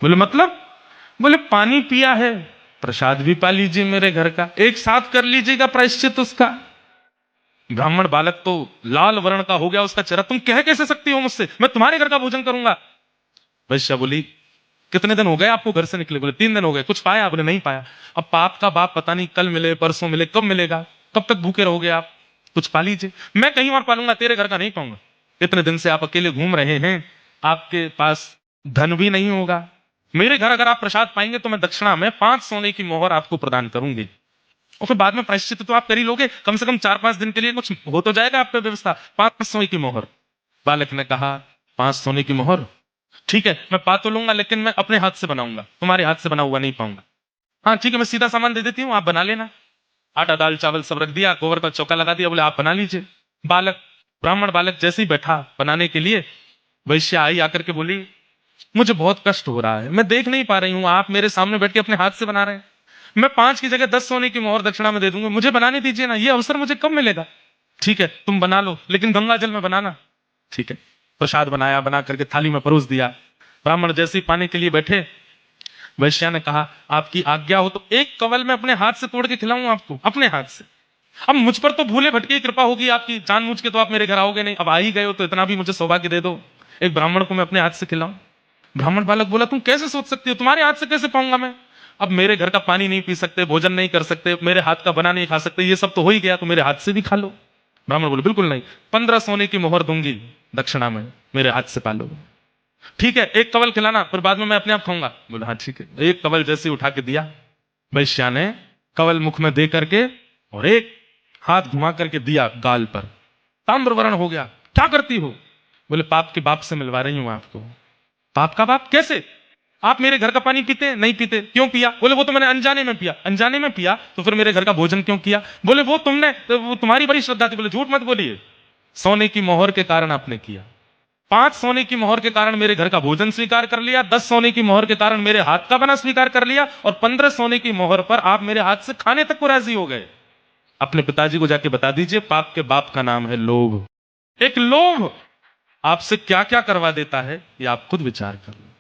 बोले मतलब? बोले पानी पिया है, प्रसाद भी पा लीजिए मेरे घर का, एक साथ कर लीजिएगा प्रायश्चित उसका। ब्राह्मण बालक तो लाल वर्ण का हो गया उसका चेहरा, तुम कह कैसे सकती हो मुझसे, मैं तुम्हारे घर का भोजन करूंगा। वैश्या बोली कितने दिन हो गए आपको घर से निकले? बोले 3 दिन हो गए। कुछ पाया? बोले नहीं पाया। अब पाप का बाप पता नहीं कल मिले परसों मिले कब मिलेगा, कब तक भूखे रहोगे आप, कुछ पा लीजिए। मैं कहीं और पालूंगा, तेरे घर का नहीं पाऊंगा। इतने दिन से आप अकेले घूम रहे हैं, आपके पास धन भी नहीं होगा, मेरे घर अगर आप प्रसाद पाएंगे तो मैं दक्षिणा में 5 सोने की मोहर आपको प्रदान करूंगी, और फिर बाद में प्रायश्चित तो आप कर ही लोगे, कम से कम 4-5 दिन के लिए कुछ हो तो जाएगा आप पे व्यवस्था। 5 सोने की मोहर। बालक ने कहा 5 सोने की मोहर, ठीक है मैं पा तो लूंगा, लेकिन मैं अपने हाथ से बनाऊंगा, तुम्हारे हाथ से बना हुआ नहीं पाऊंगा। हाँ ठीक है, मैं सीधा सामान दे देती हूँ, आप बना लेना। आटा दाल चावल सब रख दिया, गोबर का चौका लगा दिया, बोले आप बना लीजिए। बालक, ब्राह्मण बालक जैसे ही बैठा बनाने के लिए, वैश्या आई आकर के बोली मुझे बहुत कष्ट हो रहा है, मैं देख नहीं पा रही हूँ, आप मेरे सामने बैठ के अपने हाथ से बना रहे हैं, मैं 5 की जगह 10 सोने की मोहर दक्षिणा में दे दूंगा, मुझे बनाने दीजिए ना, ये अवसर मुझे कब मिलेगा? ठीक है तुम बना लो, लेकिन गंगा जल में बनाना। ठीक है, प्रसाद बनाया, बना करके थाली में परोस दिया। ब्राह्मण जैसे ही पाने के लिए बैठे, वैश्या ने कहा आपकी आज्ञा हो तो एक कवल मैं अपने हाथ से तोड़ के खिलाऊं आपको, अपने हाथ से। अब मुझ पर तो भूले भटके कृपा होगी आपकी, जानबूझ के तो आप मेरे घर आओगे नहीं, अब आ ही गए हो तो इतना भी मुझे सौभाग्य दे दो, एक ब्राह्मण को मैं अपने हाथ से खिलाऊं। ब्राह्मण बालक बोला तुम कैसे सोच सकती हो, तुम्हारे हाथ से कैसे पाऊंगा मैं? अब मेरे घर का पानी नहीं पी सकते, भोजन नहीं कर सकते, मेरे हाथ का बना नहीं खा सकते, ये सब तो हो ही गया, तो मेरे हाथ से भी खा लो। ब्राह्मण बोले बिल्कुल नहीं, 15 सोने की मोहर दूंगी दक्षिणा में, मेरे हाथ से पालो। ठीक है एक कवल खिलाना, फिर बाद में मैं अपने आप खाऊंगा। बोले हाँ ठीक है। एक कवल जैसे उठा के दिया, वैश्या ने कवल मुख में दे करके और एक हाथ घुमा करके दिया गाल पर, ताम्रवर्ण हो गया। क्या करती हो? बोले पाप के बाप से मिलवा रही हूं आपको। पाप का बाप कैसे? आप मेरे घर का पानी पीते नहीं पीते? क्यों पिया? बोले वो तो मैंने अनजाने में पिया। अनजाने में पिया तो फिर मेरे घर का भोजन क्यों किया? बोले वो तुमने तो वो तुम्हारी बड़ी श्रद्धा थी। बोले झूठ मत बोलिए, सोने की मोहर के कारण आपने किया। 5 सोने की मोहर के कारण मेरे घर का भोजन स्वीकार कर लिया, 10 सोने की मोहर के कारण मेरे हाथ का बना स्वीकार कर लिया, और 15 सोने की मोहर पर आप मेरे हाथ से खाने तक को राजी हो गए। अपने पिताजी को जाके बता दीजिए पाप के बाप का नाम है लोभ। एक लोभ आपसे क्या क्या करवा देता है ये आप खुद विचार कर लो।